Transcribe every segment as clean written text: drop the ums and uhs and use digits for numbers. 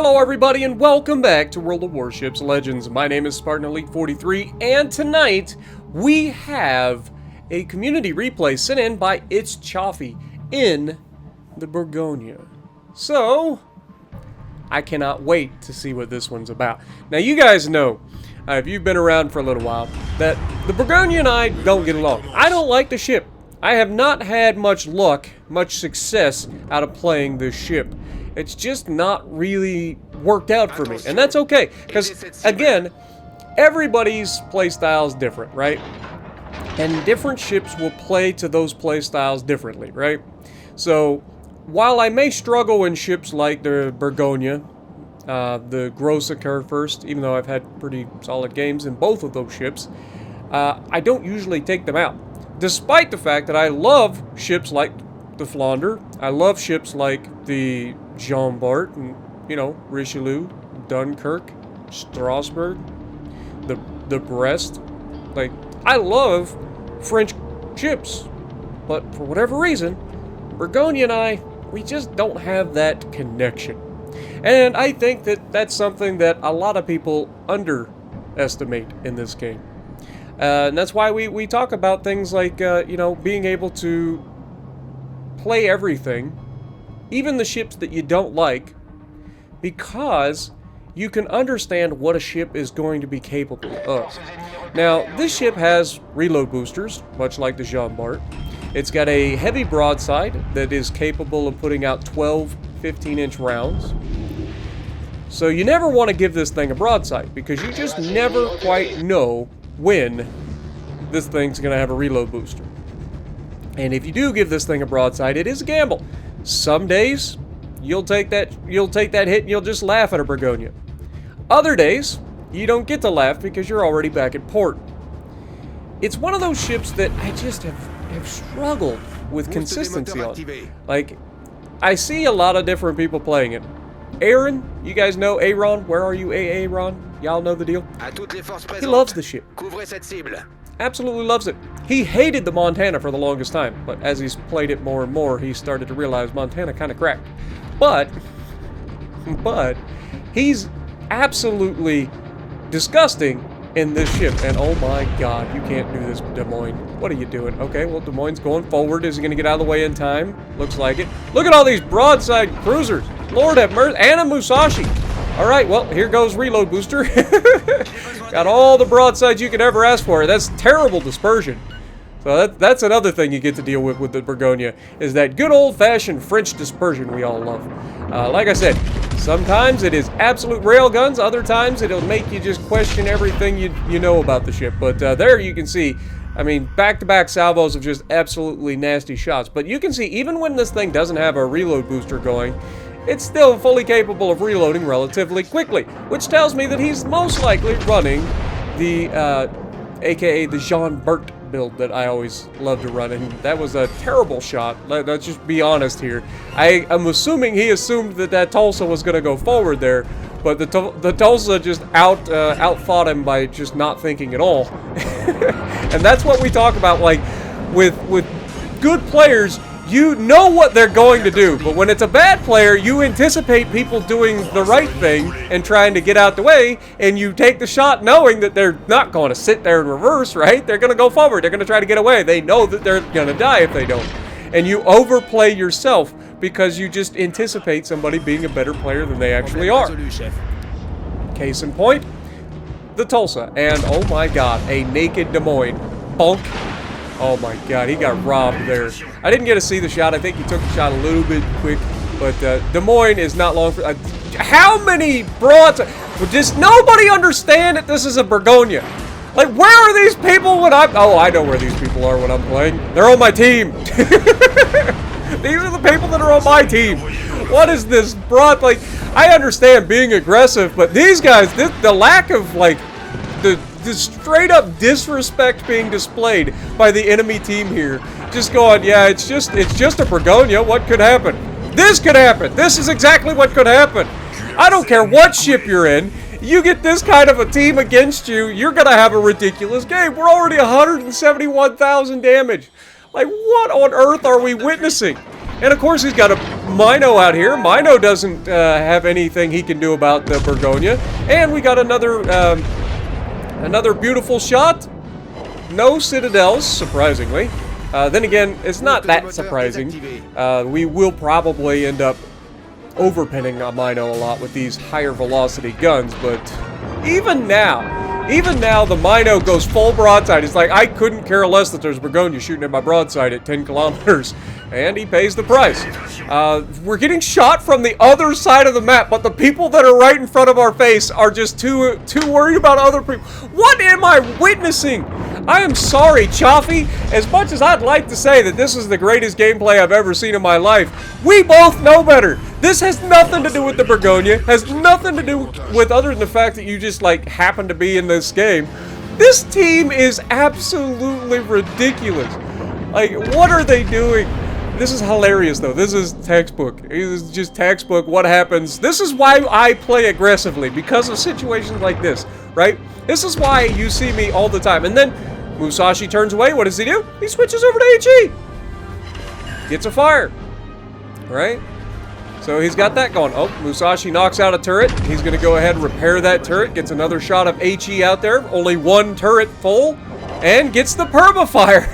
Hello everybody and welcome back to World of Warships Legends. My name is Spartan Elite 43 and tonight we have a community replay sent in by It's Chaffee in the Bourgogne. So, I cannot wait to see what this one's about. Now you guys know, if you've been around for a little while, that the Bourgogne and I don't get along. I don't like the ship. I have not had much luck, much success out of playing this ship. It's just not really worked out for me, and that's okay, because again, everybody's playstyle is different, right? And different ships will play to those playstyles differently, right? So, while I may struggle in ships like the Bourgogne, the Grossaker first, even though I've had pretty solid games in both of those ships, I don't usually take them out. Despite the fact that I love ships like the Flandre, I love ships like the Jean Bart, and, you know, Richelieu, Dunkirk, Strasbourg, the Brest. Like, I love French ships, but for whatever reason, Bourgogne and I, we just don't have that connection. And I think that that's something that a lot of people underestimate in this game. And that's why we talk about things like, you know, being able to play everything, even the ships that you don't like, because you can understand what a ship is going to be capable of. Now, this ship has reload boosters, much like the Jean Bart. It's got a heavy broadside that is capable of putting out 12 15-inch rounds. So you never want to give this thing a broadside, because you just never quite know when this thing's going to have a reload booster. And if you do give this thing a broadside, it is a gamble. Some days, you'll take that hit and you'll just laugh at a Bourgogne. Other days, you don't get to laugh because you're already back at port. It's one of those ships that I just have struggled with consistency on. Like, I see a lot of different people playing it. Aaron, you guys know Aaron? Where are you, Aaron? Y'all know the deal? He loves the ship. Absolutely loves it. He hated the Montana for the longest time, but as he's played it more and more, he started to realize Montana kind of cracked. But he's absolutely disgusting in this ship, and oh my god, you can't do this, Des Moines. What are you doing? Okay, well, Des Moines going forward. Is he going to get out of the way in time? Looks like it. Look at all these broadside cruisers. Lord have mercy. And a Musashi. Alright, well, here goes reload booster. Got all the broadsides you could ever ask for. That's terrible dispersion. So that's another thing you get to deal with the Bourgogne, is that good old-fashioned French dispersion we all love. Like I said, sometimes it is absolute railguns. Other times it'll make you just question everything you know about the ship. But there you can see, I mean, back-to-back salvos of just absolutely nasty shots. But you can see, even when this thing doesn't have a reload booster going, it's still fully capable of reloading relatively quickly, which tells me that he's most likely running the, aka the Jean Bart build that I always love to run, and that was a terrible shot. Let's just be honest here. I'm assuming he assumed that Tulsa was going to go forward there, but the Tulsa just outfought him by just not thinking at all. And that's what we talk about, like, with good players. You know what they're going to do, but when it's a bad player, you anticipate people doing the right thing and trying to get out the way, and you take the shot knowing that they're not going to sit there and reverse, right? They're going to go forward. They're going to try to get away. They know that they're going to die if they don't. And you overplay yourself because you just anticipate somebody being a better player than they actually are. Case in point, the Tulsa. And oh my god, a naked Des Moines. Bonk. Oh my god, he got robbed there. I didn't get to see the shot. I think he took the shot a little bit quick. But Des Moines is not long for... how many broads... Does nobody understand that this is a Bourgogne? Like, where are these people when I'm... Oh, I know where these people are when I'm playing. They're on my team. These are the people that are on my team. What is this broad... Like, I understand being aggressive, but these guys, the lack of, like... The straight up disrespect being displayed by the enemy team here. Just going, yeah, it's just a Bourgogne. What could happen? This could happen. This is exactly what could happen. I don't care what ship you're in. You get this kind of a team against you, you're going to have a ridiculous game. We're already 171,000 damage. Like, what on earth are we witnessing? And of course, he's got a Mino out here. Mino doesn't have anything he can do about the Bourgogne. And we got another beautiful shot. No citadels, surprisingly. Then again, it's not that surprising. We will probably end up overpinning a Mino a lot with these higher velocity guns, but even now the Mino goes full broadside. It's like, I couldn't care less that there's Bourgogne shooting at my broadside at 10 kilometers, and he pays the price. We're getting shot from the other side of the map, but the people that are right in front of our face are just too worried about other people. What am I witnessing? I am sorry, Chaffee. As much as I'd like to say that this is the greatest gameplay I've ever seen in my life, we both know better. This has nothing to do with the Bourgogne, has nothing to do with other than the fact that you just, like, happen to be in this game. This team is absolutely ridiculous. Like, what are they doing? This is hilarious, though. This is textbook. It is just textbook what happens. This is why I play aggressively, because of situations like this, right? This is why you see me all the time. And then Musashi turns away. What does he do? He switches over to HE. Gets a fire. Right? So he's got that going. Oh, Musashi knocks out a turret. He's going to go ahead and repair that turret. Gets another shot of HE out there. Only one turret full. And gets the perma-fire.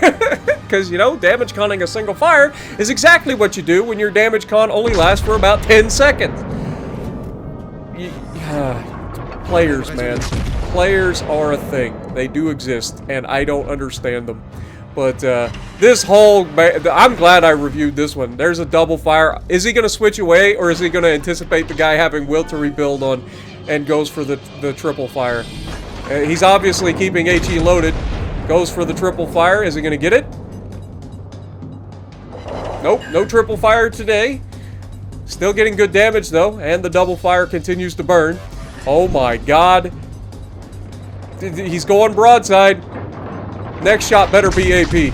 Because, you know, damage conning a single fire is exactly what you do when your damage con only lasts for about 10 seconds. Players, man. Players are a thing. They do exist, and I don't understand them. But this whole... I'm glad I reviewed this one. There's a double fire. Is he going to switch away, or is he going to anticipate the guy having will to rebuild on and goes for the triple fire? He's obviously keeping HE loaded. Goes for the triple fire. Is he going to get it? Nope, no triple fire today. Still getting good damage, though, and the double fire continues to burn. Oh my god. He's going broadside. Next shot better be AP.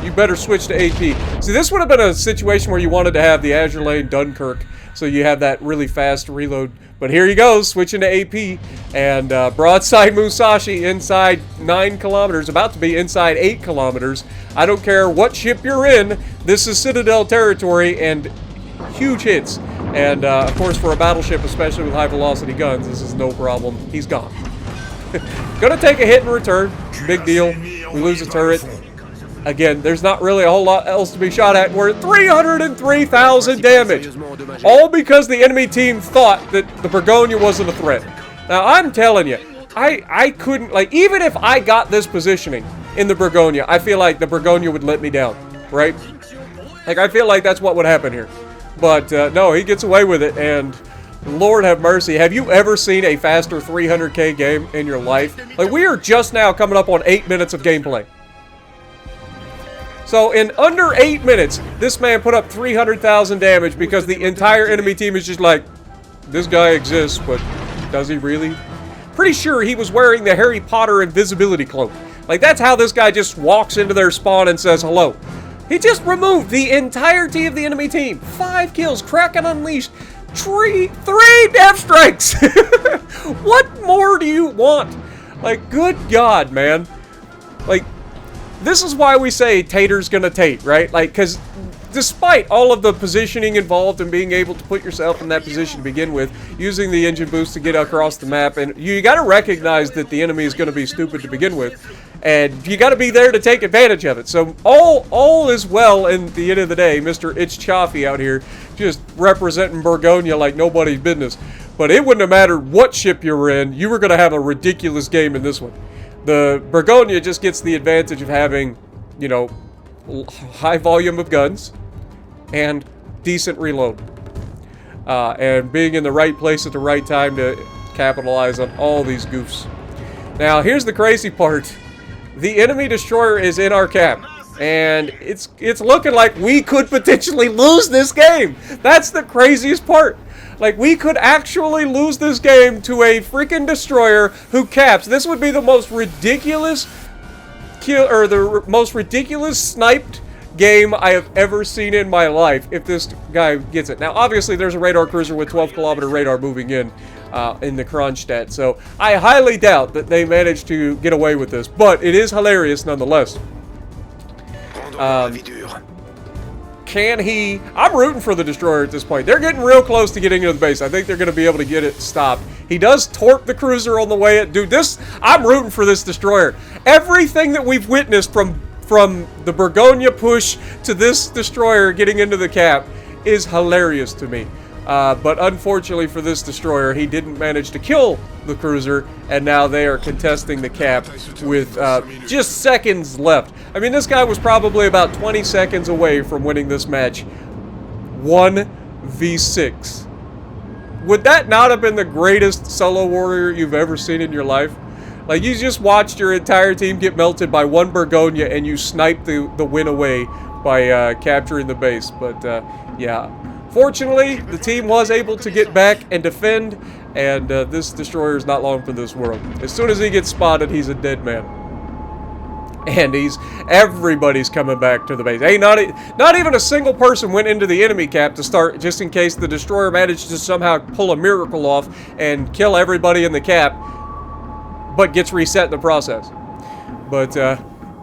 You better switch to AP. See, this would have been a situation where you wanted to have the Azure Lane Dunkirk, so you have that really fast reload. But here he goes, switching to AP, and broadside Musashi inside 9 kilometers, about to be inside 8 kilometers. I don't care what ship you're in, this is Citadel territory, and huge hits. And, of course, for a battleship, especially with high-velocity guns, this is no problem. He's gone. Gonna take a hit in return. Big deal. We lose a turret. Again, there's not really a whole lot else to be shot at. We're at 303,000 damage. All because the enemy team thought that the Bourgogne wasn't a threat. Now, I'm telling you, I couldn't, like, even if I got this positioning in the Bourgogne, I feel like the Bourgogne would let me down, right? Like, I feel like that's what would happen here. But, no, he gets away with it, and Lord have mercy. Have you ever seen a faster 300k game in your life? Like, we are just now coming up on 8 minutes of gameplay. So, in under 8 minutes, this man put up 300,000 damage because the entire enemy team is just like, this guy exists, but does he really? Pretty sure he was wearing the Harry Potter invisibility cloak. Like, that's how this guy just walks into their spawn and says hello. He just removed the entirety of the enemy team. 5 kills, Kraken unleashed. 3 death strikes! What more do you want? Like, good God, man. Like, this is why we say Tater's gonna Tate, right? Like, because despite all of the positioning involved in being able to put yourself in that position to begin with, using the engine boost to get across the map, and you gotta recognize that the enemy is gonna be stupid to begin with, and you gotta be there to take advantage of it. So all is well in the end of the day. Mr. It's Chaffee out here just representing Bourgogne like nobody's business. But it wouldn't have mattered what ship you were in, you were gonna have a ridiculous game in this one. The Bourgogne just gets the advantage of having, you know, high volume of guns and decent reload. And being in the right place at the right time to capitalize on all these goofs. Now, here's the crazy part. The enemy destroyer is in our cap. And it's looking like we could potentially lose this game. That's the craziest part. Like, we could actually lose this game to a freaking destroyer who caps. This would be the most ridiculous kill, or the most ridiculous sniped game I have ever seen in my life if this guy gets it. Now, obviously, there's a radar cruiser with 12-kilometer radar moving in the Kronstadt, so I highly doubt that they managed to get away with this, but it is hilarious nonetheless. Can he... I'm rooting for the destroyer at this point. They're getting real close to getting into the base. I think they're going to be able to get it stopped. He does torp the cruiser on the way. Dude, this... I'm rooting for this destroyer. Everything that we've witnessed from the Bourgogne push to this destroyer getting into the cap is hilarious to me. But unfortunately for this destroyer, he didn't manage to kill the cruiser, and now they are contesting the cap with just seconds left. I mean, this guy was probably about 20 seconds away from winning this match. 1v6. Would that not have been the greatest solo warrior you've ever seen in your life? Like, you just watched your entire team get melted by one Bourgogne, and you sniped the win away by capturing the base. But, yeah. Fortunately, the team was able to get back and defend, and this destroyer is not long for this world. As soon as he gets spotted, he's a dead man. And everybody's coming back to the base. Hey, not even a single person went into the enemy cap to start, just in case the destroyer managed to somehow pull a miracle off and kill everybody in the cap, but gets reset in the process. But,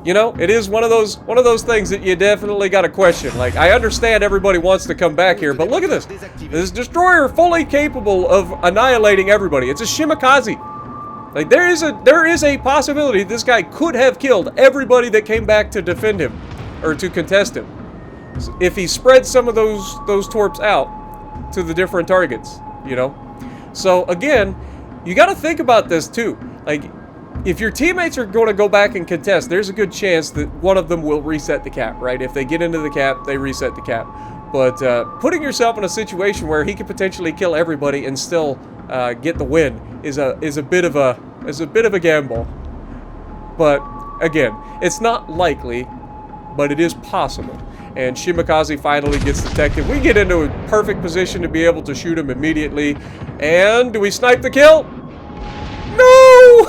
you know, it is one of those things that you definitely got to question. Like, I understand everybody wants to come back here, but look at this. This destroyer fully capable of annihilating everybody. It's a shimikaze. Like, there is a possibility this guy could have killed everybody that came back to defend him or to contest him if he spread some of those torps out to the different targets, you know. So again, you got to think about this too. Like, if your teammates are going to go back and contest, there's a good chance that one of them will reset the cap, right? If they get into the cap, they reset the cap. But putting yourself in a situation where he could potentially kill everybody and still get the win is a bit of a gamble. But again, it's not likely, but it is possible. And Shimikaze finally gets detected. We get into a perfect position to be able to shoot him immediately. And do we snipe the kill? No!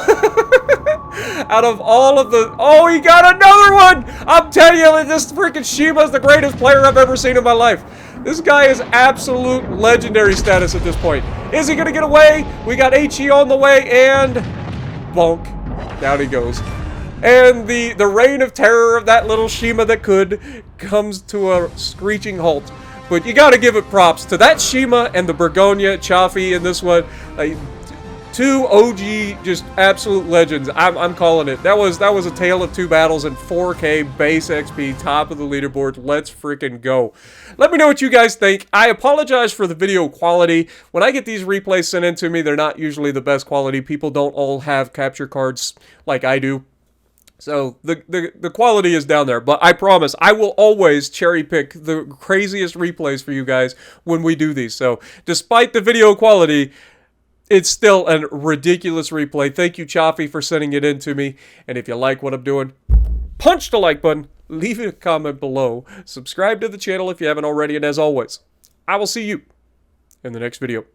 Out of all of the... Oh, he got another one! I'm telling you, this freaking Shima is the greatest player I've ever seen in my life. This guy is absolute legendary status at this point. Is he going to get away? We got HE on the way, and... bonk. Down he goes. And the reign of terror of that little Shima that could comes to a screeching halt. But you got to give it props to that Shima and the Bourgogne, Chaffee, and this one. Two OG, just absolute legends. I'm calling it. That was a tale of two battles in 4K base XP, top of the leaderboard. Let's freaking go. Let me know what you guys think. I apologize for the video quality. When I get these replays sent in to me, they're not usually the best quality. People don't all have capture cards like I do. So the quality is down there, but I promise I will always cherry pick the craziest replays for you guys when we do these. So despite the video quality, it's still a ridiculous replay. Thank you, Chaffee, for sending it in to me. And if you like what I'm doing, punch the like button, leave a comment below, subscribe to the channel if you haven't already, and as always, I will see you in the next video.